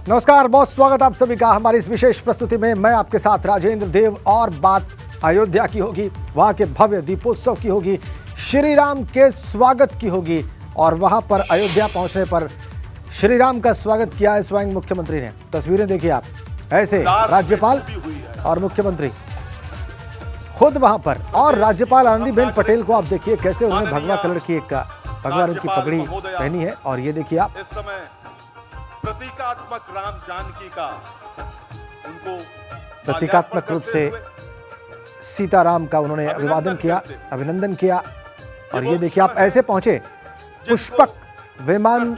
नमस्कार, बहुत स्वागत आप सभी का हमारी इस विशेष प्रस्तुति में। मैं आपके साथ राजेंद्र देव और बात अयोध्या की होगी, वहां के भव्य दीपोत्सव की होगी, श्री राम के स्वागत की होगी। और वहां पर अयोध्या पहुंचने पर श्री राम का स्वागत किया है स्वयं मुख्यमंत्री ने। तस्वीरें देखिए आप, ऐसे राज्यपाल और मुख्यमंत्री खुद वहां पर। और राज्यपाल आनंदीबेन पटेल को आप देखिए कैसे उन्होंने भगवा कलर की एक भगवा रंग की पगड़ी पहनी है। और ये देखिए आप, इस समय प्रतीकात्मक राम जानकी का उनको प्रतीकात्मक रूप से सीताराम का उन्होंने अभिवादन किया, अभिनंदन किया। और ये देखिए आप, ऐसे पहुंचे पुष्पक विमान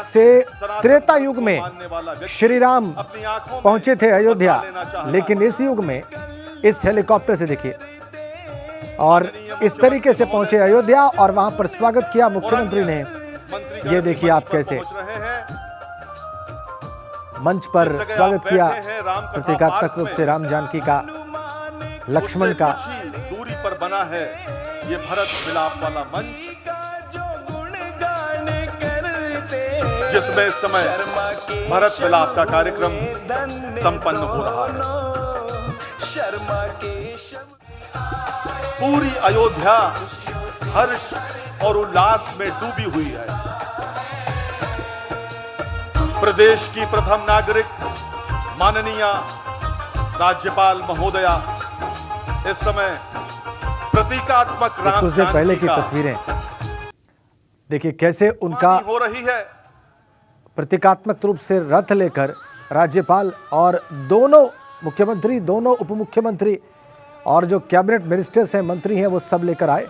से। त्रेता युग में श्री राम पहुंचे थे अयोध्या, लेकिन इस युग में इस हेलीकॉप्टर से देखिए, और इस तरीके से पहुंचे अयोध्या और वहां पर स्वागत किया मुख्यमंत्री ने। ये देखिए आप कैसे मंच पर स्वागत किया, प्रतीकात्मक रूप से राम जानकी का, लक्ष्मण का। दूरी पर बना है ये भरत मिलाप वाला मंच, जिसमें इस समय भरत मिलाप का कार्यक्रम संपन्न हो रहा है। पूरी अयोध्या हर्ष और उल्लास में डूबी हुई है। प्रदेश की प्रथम नागरिक माननीय राज्यपाल महोदया इस समय प्रतीकात्मक राम कुछ देर पहले की तस्वीरें देखिए कैसे उनका हो रही है। प्रतीकात्मक रूप से रथ लेकर राज्यपाल और दोनों मुख्यमंत्री, दोनों उप मुख्यमंत्री और जो कैबिनेट मिनिस्टर्स हैं, मंत्री हैं, वो सब लेकर आए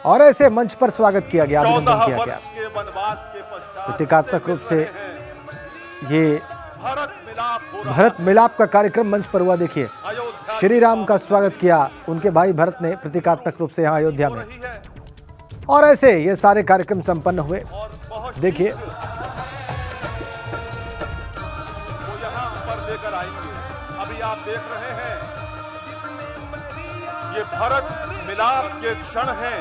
और ऐसे मंच पर स्वागत किया गया, अभिनंदन किया गया। प्रतीकात्मक रूप से ये भरत मिलाप का कार्यक्रम मंच पर हुआ। देखिए, श्री राम का स्वागत किया उनके भाई भरत ने प्रतीकात्मक रूप से यहाँ अयोध्या में। और ऐसे ये सारे कार्यक्रम संपन्न हुए। देखिए, लेकर आएंगे। अभी आप देख रहे हैं ये भरत मिलाप के क्षण हैं।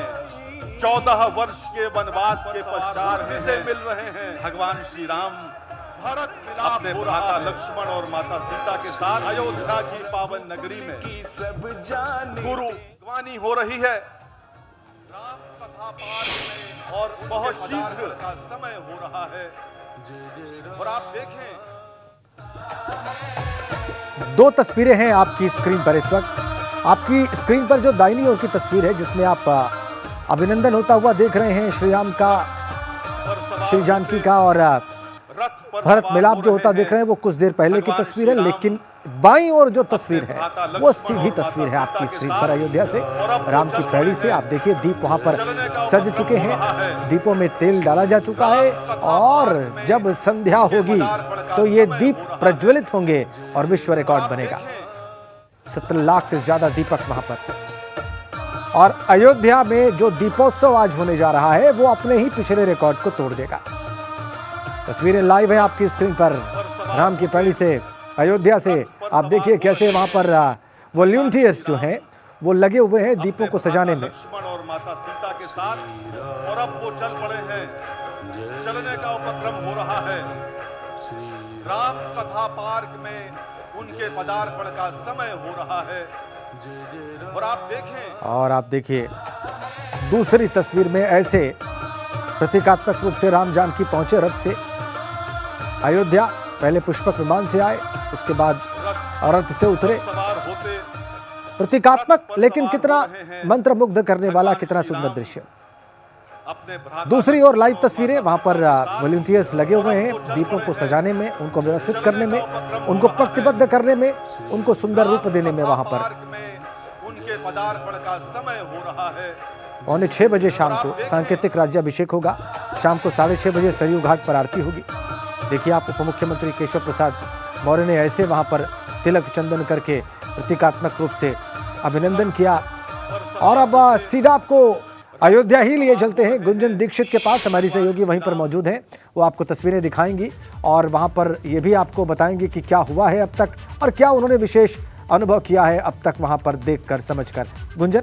14 वर्ष के वनवास के पश्चात से मिल रहे हैं भगवान श्री राम। भरत मिलाप अपने भ्राता लक्ष्मण और माता सीता के साथ अयोध्या की पावन नगरी में गुरु वाणी हो रही है। राम कथा पाठ में और बहुत शीघ्र का समय हो रहा है। और आप देखें, दो तस्वीरें हैं आपकी स्क्रीन पर इस वक्त। आपकी स्क्रीन पर जो दाहिनी ओर की तस्वीर है, जिसमें आप अभिनंदन होता हुआ देख रहे हैं श्री राम का, श्री जानकी का, और भरत मिलाप जो होता देख रहे हैं वो कुछ देर पहले की तस्वीर है। लेकिन बाईं ओर जो तस्वीर है वो सीधी तस्वीर है आपकी स्क्रीन पर अयोध्या से, राम की पैड़ी से। आप देखिए, दीप वहां पर सज चुके हैं, दीपों में तेल डाला जा चुका है। और जब संध्या होगी तो ये दीप प्रज्वलित होंगे और विश्व रिकॉर्ड बनेगा। 17 लाख से ज्यादा दीपक वहां पर। और अयोध्या में जो दीपोत्सव आज होने जा रहा है वो अपने ही पिछले रिकॉर्ड को तोड़ देगा। तस्वीरें लाइव है आपकी स्क्रीन पर राम की पैड़ी से अयोध्या से। आप देखिए कैसे वहां पर वॉलंटियर्स जो हैं वो लगे हुए हैं दीपों को सजाने में। लक्ष्मण और माता सीता के साथ, और अब वो चल पड़े हैं। चलने का उपक्रम हो रहा है। राम कथा पार्क में उनके पदार्पण का समय हो रहा है। और आप देखें, और आप देखिए दूसरी तस्वीर में ऐसे प्रतीकात्मक रूप से राम जानकी पहुंचे रथ से अयोध्या। पहले पुष्पक विमान से आए, उसके बाद रथ से उतरे। प्रतीकात्मक, लेकिन कितना मंत्रमुग्ध करने वाला, कितना सुंदर दृश्य। दूसरी ओर लाइव तस्वीरें, वहां पर वॉलंटियर्स लगे हुए हैं दीपों को सजाने में, उनको व्यवस्थित करने में, उनको पंक्तिबद्ध करने में, उनको सुंदर रूप देने में। वहां पर उनके पदार्पण का समय हो रहा है। 6:45 बजे शाम को सांकेतिक राज्याभिषेक होगा। शाम को 6:30 बजे सरयू घाट पर आरती होगी। देखिए आप, उप मुख्यमंत्री केशव प्रसाद मौर्य ने ऐसे वहां पर तिलक चंदन करके प्रतीकात्मक रूप से अभिनंदन किया। और अब सीधा आपको अयोध्या ही लिए चलते हैं, गुंजन दीक्षित के पास। हमारी सहयोगी वहीं पर मौजूद हैं, वो आपको तस्वीरें दिखाएंगी और वहां पर ये भी आपको बताएंगे कि क्या हुआ है अब तक और क्या उन्होंने विशेष अनुभव किया है अब तक वहां पर देखकर, समझकर। गुंजन।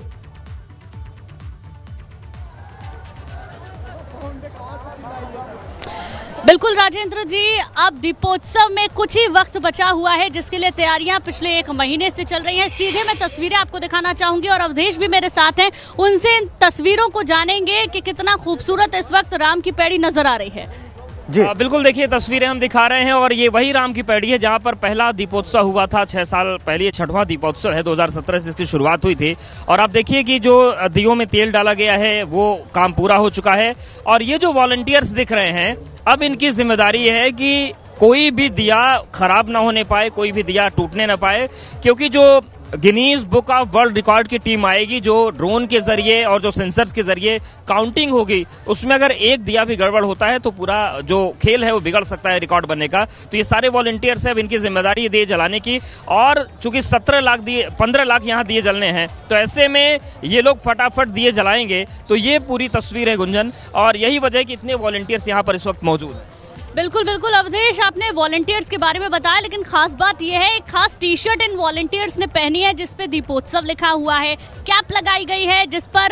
बिल्कुल राजेंद्र जी, अब दीपोत्सव में कुछ ही वक्त बचा हुआ है जिसके लिए तैयारियां पिछले 1 महीने से चल रही हैं। सीधे मैं तस्वीरें आपको दिखाना चाहूंगी और अवधेश भी मेरे साथ हैं, उनसे इन तस्वीरों को जानेंगे कि कितना खूबसूरत इस वक्त राम की पैड़ी नजर आ रही है। जी बिल्कुल, देखिए तस्वीरें हम दिखा रहे हैं और ये वही राम की पैड़ी है जहां पर पहला दीपोत्सव हुआ था 6 साल पहले। ये 6वां दीपोत्सव है, 2017 से इसकी शुरुआत हुई थी। और आप देखिए कि जो दियों में तेल डाला गया है वो काम पूरा हो चुका है। और ये जो वॉलंटियर्स दिख रहे हैं, अब इनकी जिम्मेदारी है कि कोई भी दिया खराब ना होने पाए, कोई भी दिया टूटने ना पाए, क्योंकि जो Guinness book of world record की टीम आएगी जो ड्रोन के जरिए और जो सेंसर्स के जरिए काउंटिंग होगी, उसमें अगर एक दिया भी गड़बड़ होता है तो पूरा जो खेल है वो बिगड़ सकता है रिकॉर्ड बनने का। तो ये सारे वॉलंटियर्स हैं, अब इनकी जिम्मेदारी है दिए जलाने की। और चूंकि 15 लाख यहाँ दिए जलने हैं, तो ऐसे में ये लोग फटाफट दिए जलाएंगे। तो ये पूरी तस्वीर है गुंजन, और यही वजह है कि इतने वॉलंटियर्स यहाँ पर इस वक्त मौजूद हैं। बिल्कुल बिल्कुल अवधेश, आपने वॉलंटियर्स के बारे में बताया, लेकिन खास बात यह है, एक खास टी शर्ट इन वॉलंटियर्स ने पहनी है जिसपे दीपोत्सव लिखा हुआ है, कैप लगाई गई है जिस पर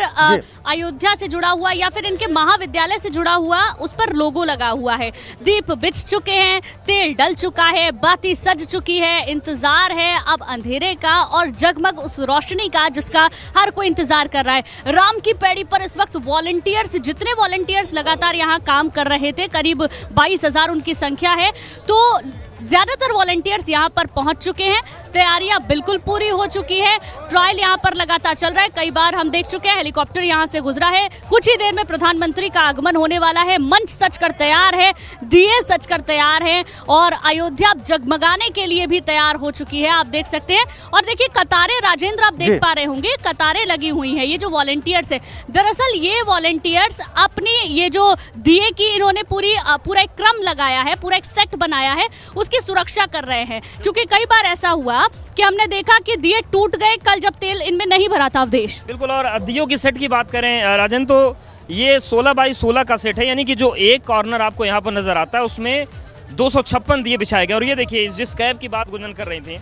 अयोध्या से जुड़ा हुआ या फिर इनके महाविद्यालय से जुड़ा हुआ उस पर लोगो लगा हुआ है। दीप बिछ चुके हैं, तेल डल चुका है, बाती सज चुकी है, इंतजार है अब अंधेरे का और जगमग उस रोशनी का जिसका हर कोई इंतजार कर रहा है। राम की पैड़ी पर इस वक्त वॉलंटियर्स, जितने वॉलंटियर्स लगातार यहाँ काम कर रहे थे, करीब 22,000 उनकी संख्या है, तो ज्यादातर वॉलंटियर्स यहां पर पहुंच चुके हैं। तैयारियां बिल्कुल पूरी हो चुकी है। ट्रायल यहां पर लगातार चल रहा है, कई बार हम देख चुके हैं, हेलीकॉप्टर यहां से गुजरा है। कुछ ही देर में प्रधानमंत्री का आगमन होने वाला है। मंच सज कर तैयार है, दिए सज कर तैयार हैं और अयोध्या जगमगाने के लिए भी तैयार हो चुकी है, आप देख सकते हैं। और देखिए कतारें, राजेंद्र आप देख पा रहे होंगे, कतारें लगी हुई हैं। ये जो वॉलंटियर्स है, दरअसल ये वॉलंटियर्स अपनी ये जो दिए की इन्होंने पूरा एक क्रम लगाया है, पूरा एक सेट बनाया है, उसकी सुरक्षा कर रहे हैं। क्योंकि कई बार ऐसा हुआ कि हमने देखा कि दिए टूट गए कल जब तेल इनमें नहीं भरा था अवधेश। बिल्कुल, और दियों की सेट की बात करें राजन, तो ये 16 बाई 16 का सेट है, यानी कि जो एक कॉर्नर आपको यहाँ पर नजर आता है उसमें 256 दिए बिछाए गए। और ये देखिए जिस कैब की बात गुंजन कर रही थी,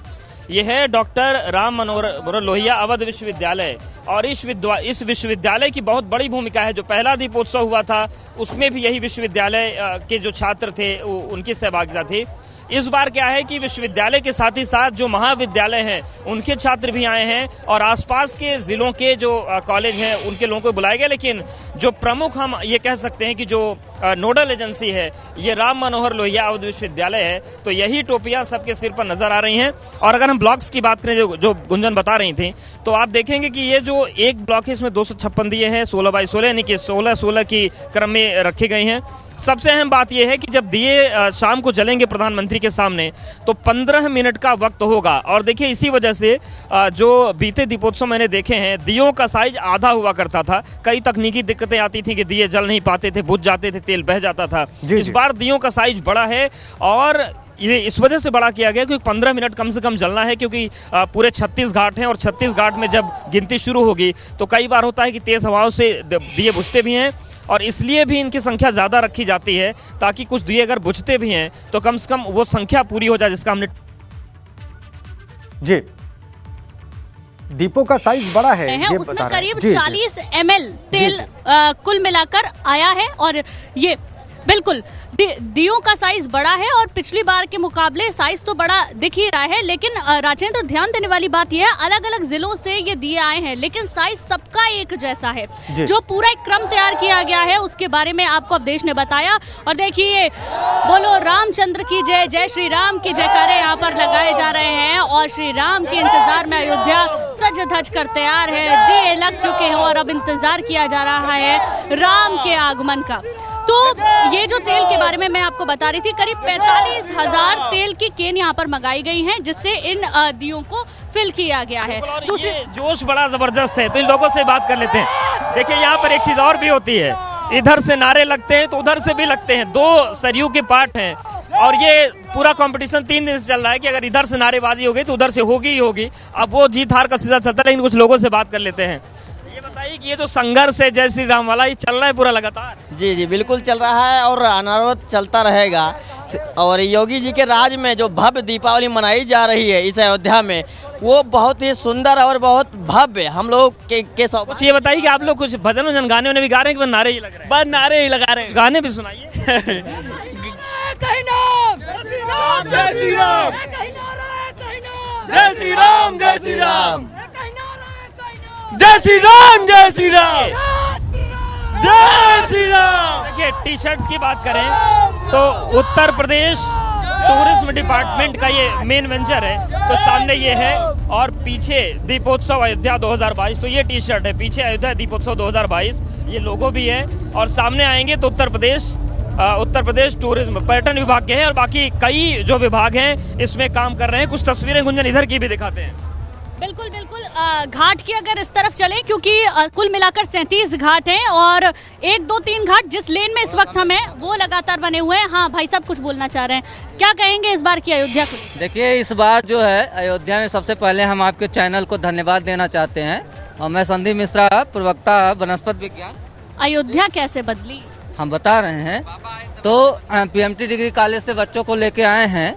ये है डॉक्टर राम मनोहर लोहिया अवध विश्वविद्यालय। और इस विश्वविद्यालय की बहुत बड़ी भूमिका है। जो पहला दीपोत्सव हुआ था उसमें भी यही विश्वविद्यालय के जो छात्र थे उनकी सहभागिता थी। इस बार क्या है कि विश्वविद्यालय के साथ ही साथ जो महाविद्यालय हैं उनके छात्र भी आए हैं और आसपास के जिलों के जो कॉलेज हैं उनके लोगों को बुलाया गया। लेकिन जो प्रमुख हम ये कह सकते हैं कि जो नोडल एजेंसी है ये राम मनोहर लोहिया अवध विश्वविद्यालय है, तो यही टोपियां सबके सिर पर नजर आ रही हैं। और अगर हम ब्लॉक्स की बात करें जो गुंजन बता रही थी, तो आप देखेंगे कि ये जो एक ब्लॉक है इसमें 256 दिए हैं 16 बाई 16, यानी कि 16 की क्रम में रखे गए हैं। सबसे अहम बात यह है कि जब दिए शाम को जलेंगे प्रधानमंत्री के सामने तो 15 मिनट का वक्त होगा। और देखिए इसी वजह से जो बीते दीपोत्सव मैंने देखे हैं, दियों का साइज आधा हुआ करता था। कई तकनीकी दिक्कतें आती थी कि दिए जल नहीं पाते थे, बुझ जाते थे, तेल बह जाता था। इस बार दियों का साइज बड़ा है और ये इस वजह से बड़ा किया गया क्योंकि 15 मिनट कम से कम जलना है, क्योंकि पूरे 36 घाट हैं और 36 घाट में जब गिनती शुरू होगी तो कई बार होता है कि तेज हवाओं से दिए बुझते भी हैं और इसलिए भी इनकी संख्या ज़्यादा रखी जाती है ताकि कुछ दिए अगर बुझते भी हैं तो कम से कम वो संख्या पूरी हो जाए जिसका हमने। जी, दीपों का साइज बड़ा है, ये उसमें बता रहे हैं। करीब 40 ml तेल कुल मिलाकर आया है और ये बिल्कुल दियों का साइज बड़ा है और पिछली बार के मुकाबले साइज तो बड़ा दिख ही रहा है। लेकिन राजेंद्र, ध्यान देने वाली बात यह है, अलग अलग जिलों से ये दिए आए हैं लेकिन साइज सबका एक जैसा है। जो पूरा एक क्रम तैयार किया गया है उसके बारे में आपको अवधेश ने बताया। और देखिए, बोलो रामचंद्र की जय, जय श्री राम की जयकारे यहाँ पर लगाए जा रहे हैं और श्री राम के इंतजार में अयोध्या सज धज कर तैयार है। दिए लग चुके हैं और अब इंतजार किया जा रहा है राम के आगमन का। तो ये जो तेल के बारे में मैं आपको बता रही थी, करीब 45,000 तेल की केन यहाँ पर मंगाई गई हैं जिससे इन दियों को फिल किया गया है। दूसरे जोश बड़ा जबरदस्त है, तो इन लोगों से बात कर लेते हैं। देखिए यहाँ पर एक चीज और भी होती है, इधर से नारे लगते हैं तो उधर से भी लगते हैं। 2 सरयू के पार्ट हैं और ये पूरा कंपटीशन 3 दिन से चल रहा है कि अगर इधर से नारेबाजी होगी तो उधर से होगी ही होगी। अब वो जीत हार का सीधा चलता है, लेकिन कुछ लोगों से बात कर लेते हैं। ये बताइए कि ये जो संघर्ष है जय श्री राम वाला, ये चल रहा है पूरा लगातार? जी जी बिल्कुल चल रहा है और अनावरत चलता रहेगा। और योगी जी के राज में जो भव्य दीपावली मनाई जा रही है इस अयोध्या में, वो बहुत ही सुंदर और बहुत भव्य हम लोग के कुछ ये बताइए कि आप लोग कुछ भजन वजन गाने उन्हें भी गा रहे हैं कि बस नारे ही लग रहे हैं? बस नारे ही लगा रहे हैं। गाने भी सुनाइए। जय श्री राम, जय श्री राम, जय श्री राम, जय श्री राम, जय श्री राम, जय श्री राम, जय श्री राम। देखिए टी शर्ट्स की बात करें तो उत्तर प्रदेश टूरिज्म डिपार्टमेंट का ये मेन वेंचर है, तो सामने ये है और पीछे दीपोत्सव अयोध्या 2022, तो ये टी शर्ट है, पीछे अयोध्या दीपोत्सव 2022 ये लोगो भी है, और सामने आएंगे तो उत्तर प्रदेश टूरिज्म पर्यटन विभाग के हैं, और बाकी कई जो विभाग हैं इसमें काम कर रहे हैं। कुछ तस्वीरें गुंजन इधर की भी दिखाते हैं। बिल्कुल बिल्कुल। घाट की अगर इस तरफ चले, क्योंकि कुल मिलाकर 37 घाट हैं और 1 2 3 घाट जिस लेन में इस वक्त हम हैं वो लगातार बने हुए हैं। हाँ भाई साहब कुछ बोलना चाह रहे हैं, क्या कहेंगे इस बार की अयोध्या को? देखिए इस बार जो है अयोध्या में सबसे पहले हम आपके चैनल को धन्यवाद देना चाहते हैं, और मैं संदीप मिश्रा, प्रवक्ता वनस्पति विज्ञान। अयोध्या कैसे बदली हम बता रहे हैं, तो PMT डिग्री कॉलेज से बच्चों को लेके आए हैं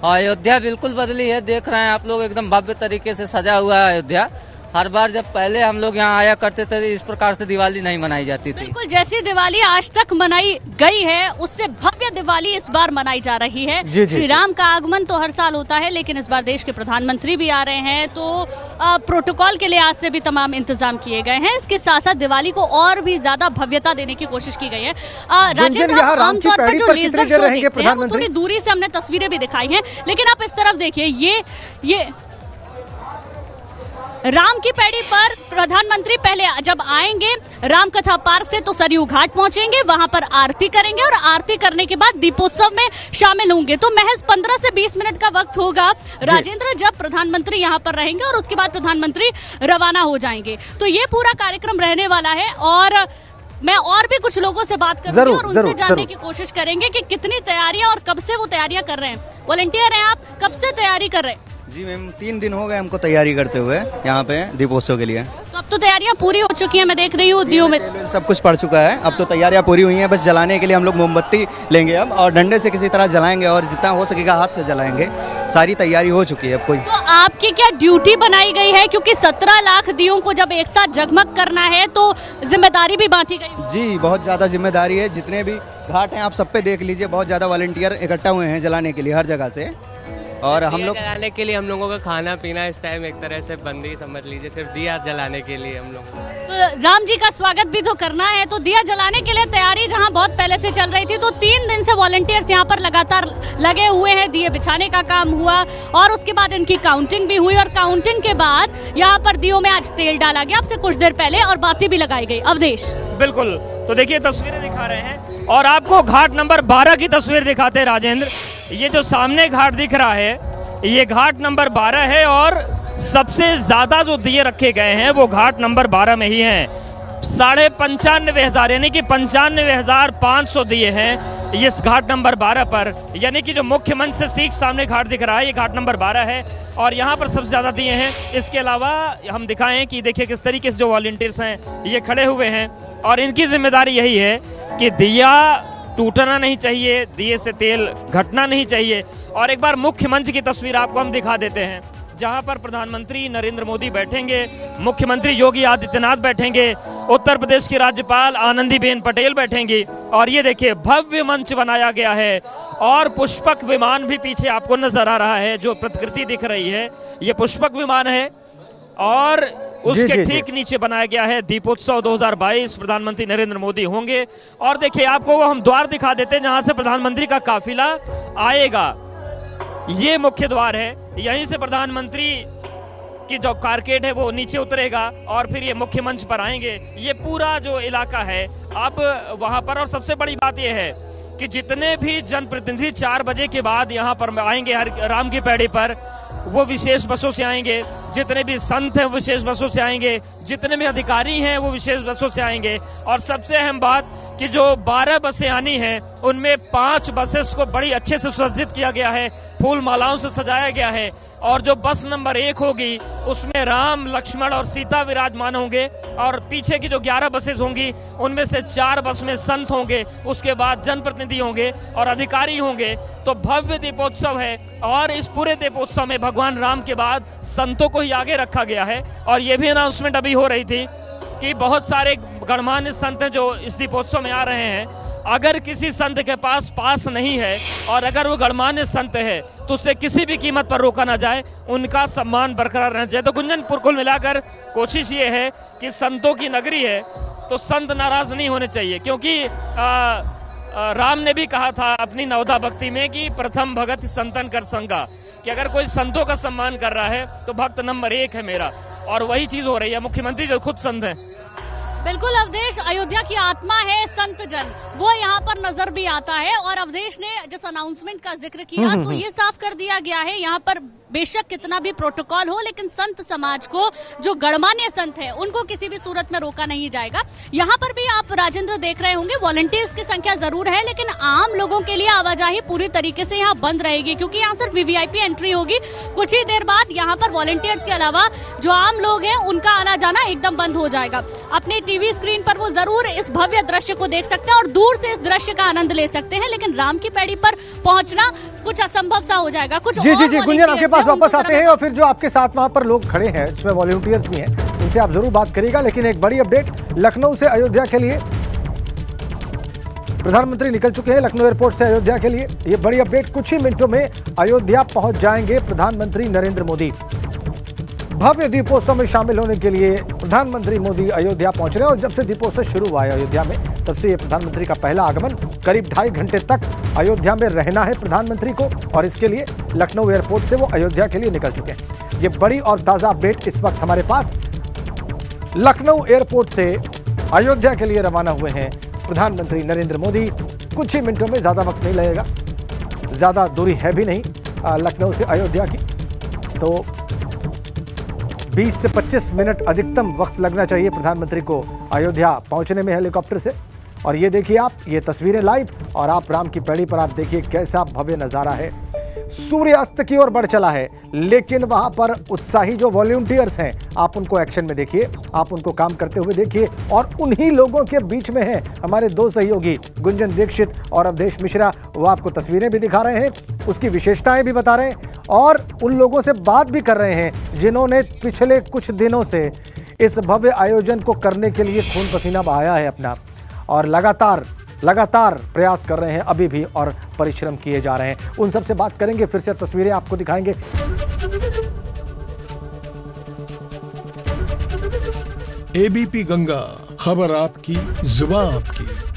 और अयोध्या बिल्कुल बदली है। देख रहे हैं आप लोग, एकदम भव्य तरीके से सजा हुआ है अयोध्या। हर बार जब पहले हम लोग यहाँ आया करते थे इस प्रकार से दिवाली नहीं मनाई जाती थी। बिल्कुल, जैसी दिवाली आज तक मनाई गई है उससे भव्य दिवाली इस बार मनाई जा रही है। श्री राम का आगमन तो हर साल होता है, लेकिन इस बार देश के प्रधानमंत्री भी आ रहे हैं, तो प्रोटोकॉल के लिहाज से भी तमाम इंतजाम किए गए हैं। इसके साथ साथ दिवाली को और भी ज्यादा भव्यता देने की कोशिश की गई है। राजेंद्र, आमतौर पर जो लेजर शो देखते हैं वो थोड़ी दूरी से हमने तस्वीरें भी दिखाई हैं, लेकिन आप इस तरफ देखिए, ये राम की पैड़ी पर प्रधानमंत्री पहले जब आएंगे राम कथा पार्क से तो सरयू घाट पहुंचेंगे, वहां पर आरती करेंगे और आरती करने के बाद दीपोत्सव में शामिल होंगे। तो महज 15 से 20 मिनट का वक्त होगा राजेंद्र, जब प्रधानमंत्री यहां पर रहेंगे और उसके बाद प्रधानमंत्री रवाना हो जाएंगे। तो ये पूरा कार्यक्रम रहने वाला है, और मैं और भी कुछ लोगों से बात करूंगी और उनसे जानने की कोशिश करेंगे कि कितनी तैयारियां और कब से वो तैयारियां कर रहे हैं। वॉलंटियर हैं आप, कब से तैयारी कर रहे हैं? जी मैम, 3 दिन हो गए हमको तैयारी करते हुए यहाँ पे दीपोत्सव के लिए। तो अब तो तैयारियां पूरी हो चुकी हैं, मैं देख रही हूँ दियों में सब कुछ पड़ चुका है, अब तो तैयारियां पूरी हुई हैं। बस जलाने के लिए हम लोग मोमबत्ती लेंगे अब, और डंडे से किसी तरह जलाएंगे, और जितना हो सकेगा हाथ से जलाएंगे। सारी तैयारी हो चुकी है अब कोई। तो आपकी क्या ड्यूटी बनाई गई है, क्योंकि 17 लाख दियों को जब एक साथ जगमग करना है तो जिम्मेदारी भी बांटी गई? जी बहुत ज़्यादा जिम्मेदारी है। जितने भी घाट हैं आप सब पे देख लीजिए, बहुत ज़्यादा वॉलंटियर इकट्ठा हुए हैं जलाने के लिए हर जगह से। और हम लोग जलाने के लिए हम लोगों का खाना पीना इस टाइम एक तरह से बंद ही समझ लीजिए, सिर्फ दिया जलाने के लिए हम लोग। तो राम जी का स्वागत भी तो करना है, तो दिया जलाने के लिए तैयारी जहां बहुत पहले से चल रही थी, तो 3 दिन से वॉलंटियर्स यहां पर लगातार लगे हुए हैं। दिए बिछाने का काम हुआ और उसके बाद इनकी काउंटिंग भी हुई, और काउंटिंग के बाद यहाँ पर दियों में आज तेल डाला गया आपसे कुछ देर पहले, और बाती भी लगाई गई। अवधेश बिल्कुल, तो देखिए तस्वीरें दिखा रहे हैं और आपको घाट नंबर 12 की तस्वीर दिखाते हैं राजेंद्र। ये जो सामने घाट दिख रहा है ये घाट नंबर 12 है, और सबसे ज्यादा जो दिए रखे गए हैं वो घाट नंबर 12 में ही हैं। 95,500 यानी कि 95,500 दिए हैं इस घाट नंबर 12 पर, यानी कि जो मुख्य मंच से सीख सामने घाट दिख रहा है ये घाट नंबर 12 है, और यहाँ पर सबसे ज्यादा दिए हैं। इसके अलावा हम दिखाएं कि देखिए किस तरीके से जो वॉलंटियर्स हैं ये खड़े हुए हैं, और इनकी जिम्मेदारी यही है कि दिया टूटना नहीं चाहिए, दिए से तेल घटना नहीं चाहिए। और एक बार मुख्य मंच की तस्वीर आपको हम दिखा देते हैं, जहां पर प्रधानमंत्री नरेंद्र मोदी बैठेंगे, मुख्यमंत्री योगी आदित्यनाथ बैठेंगे, उत्तर प्रदेश की राज्यपाल आनंदीबेन पटेल बैठेंगी, और ये देखिए भव्य मंच बनाया गया है, और पुष्पक विमान भी पीछे आपको नजर आ रहा है। जो प्रतिकृति दिख रही है ये पुष्पक विमान है, और उसके ठीक नीचे बनाया गया है दीपोत्सव 2022, प्रधानमंत्री नरेंद्र मोदी होंगे। और देखिए आपको वो हम द्वार दिखा देते हैं जहां से प्रधानमंत्री का काफिला आएगा। ये मुख्य द्वार है, यहीं से प्रधानमंत्री की जो कारकेड है वो नीचे उतरेगा और फिर ये मुख्य मंच पर आएंगे। ये पूरा जो इलाका है अब वहां पर, और सबसे बड़ी बात यह है कि जितने भी जनप्रतिनिधि 4 बजे के बाद यहाँ पर आएंगे राम की पैड़ी पर, वो विशेष बसों से आएंगे। जितने भी संत हैं वो विशेष बसों से आएंगे, जितने भी अधिकारी हैं वो विशेष बसों से आएंगे। और सबसे अहम बात कि जो 12 बसें आनी हैं उनमें 5 बसेस को बड़ी अच्छे से सुसज्जित किया गया है, फूल मालाओं से सजाया गया है। और जो बस नंबर 1 होगी उसमें राम, लक्ष्मण और सीता विराजमान होंगे। और पीछे की जो 11 बसेस होंगी उनमें से 4 बस में संत होंगे, उसके बाद जनप्रतिनिधि होंगे और अधिकारी होंगे। तो भव्य दीपोत्सव है और इस पूरे दीपोत्सव में भगवान राम के बाद संतों को ही आगे रखा गया है। और ये भी अनाउंसमेंट अभी हो रही थी कि बहुत सारे गणमान्य संत हैं जो इस दीपोत्सव में आ रहे हैं। अगर किसी संत के पास नहीं है और अगर वो गणमान्य संत है तो उससे किसी भी कीमत पर रोका ना जाए, उनका सम्मान बरकरार रहना चाहिए। तो गुंजनपुर कुल मिलाकर कोशिश ये है कि संतों की नगरी है तो संत नाराज नहीं होने चाहिए, क्योंकि राम ने भी कहा था अपनी नवदा भक्ति में कि प्रथम भगत संतन कर संगा, कि अगर कोई संतों का सम्मान कर रहा है तो भक्त नंबर 1 है मेरा। और वही चीज हो रही है। मुख्यमंत्री जो खुद संत है। बिल्कुल अवधेश, अयोध्या की आत्मा है संत जन, वो यहाँ पर नजर भी आता है। और अवधेश ने जिस अनाउंसमेंट का जिक्र किया तो ये साफ कर दिया गया है यहाँ पर बेशक कितना भी प्रोटोकॉल हो, लेकिन संत समाज को, जो गणमान्य संत है, उनको किसी भी सूरत में रोका नहीं जाएगा। यहाँ पर भी आप राजेंद्र देख रहे होंगे वॉलंटियर्स की संख्या जरूर है, लेकिन आम लोगों के लिए आवाजाही पूरी तरीके से यहाँ बंद रहेगी, क्योंकि यहाँ सिर्फ वीवीआईपी एंट्री होगी। कुछ ही देर बाद यहाँ पर वॉलंटियर्स के अलावा जो आम लोग हैं उनका आना जाना एकदम बंद हो जाएगा। अपने टीवी स्क्रीन पर वो जरूर इस भव्य दृश्य को देख सकते हैं और दूर से इस दृश्य का आनंद ले सकते हैं, लेकिन राम की पैड़ी पर पहुंचना कुछ असंभव सा हो जाएगा। कुछ जी गुंजन, आपके पास वापस आते हैं और फिर जो आपके साथ वहां पर लोग खड़े हैं जिसमें वॉलंटियर्स भी हैं, उनसे आप जरूर बात करिएगा। लेकिन एक बड़ी अपडेट लखनऊ से अयोध्या के लिए, प्रधानमंत्री निकल चुके हैं लखनऊ एयरपोर्ट से अयोध्या के लिए। ये बड़ी अपडेट, कुछ ही मिनटों में अयोध्या पहुंच जाएंगे प्रधानमंत्री नरेंद्र मोदी। भव्य दीपोत्सव में शामिल होने के लिए प्रधानमंत्री मोदी अयोध्या पहुंच रहे हैं और जब से दीपोत्सव शुरू हुआ है अयोध्या में, तब से ये प्रधानमंत्री का पहला आगमन। करीब 2.5 घंटे तक अयोध्या में रहना है प्रधानमंत्री को और इसके लिए लखनऊ एयरपोर्ट से वो अयोध्या के लिए निकल चुके हैं। ये बड़ी और ताज़ा अपडेट इस वक्त हमारे पास। लखनऊ एयरपोर्ट से अयोध्या के लिए रवाना हुए हैं प्रधानमंत्री नरेंद्र मोदी। कुछ ही मिनटों में, ज़्यादा वक्त नहीं लगेगा, ज़्यादा दूरी है भी नहीं लखनऊ से अयोध्या की, तो 20 से 25 मिनट अधिकतम वक्त लगना चाहिए प्रधानमंत्री को अयोध्या पहुंचने में हेलीकॉप्टर से। और ये देखिए आप, ये तस्वीरें लाइव, और आप राम की पैड़ी पर आप देखिए कैसा भव्य नज़ारा है। सूर्यास्त की ओर बढ़ चला है, लेकिन वहां पर उत्साही जो वॉलंटियर्स हैं, आप उनको एक्शन में देखिए, आप उनको काम करते हुए देखिए। और उन्हीं लोगों के बीच में हैं हमारे 2 सहयोगी गुंजन दीक्षित और अवधेश मिश्रा। वो आपको तस्वीरें भी दिखा रहे हैं, उसकी विशेषताएं भी बता रहे हैं और उन लोगों से बात भी कर रहे हैं जिन्होंने पिछले कुछ दिनों से इस भव्य आयोजन को करने के लिए खून पसीना बहाया है अपना, और लगातार प्रयास कर रहे हैं अभी भी और परिश्रम किए जा रहे हैं। उन सब से बात करेंगे, फिर से तस्वीरें आपको दिखाएंगे। एबीपी गंगा, खबर आपकी, जुबान आपकी।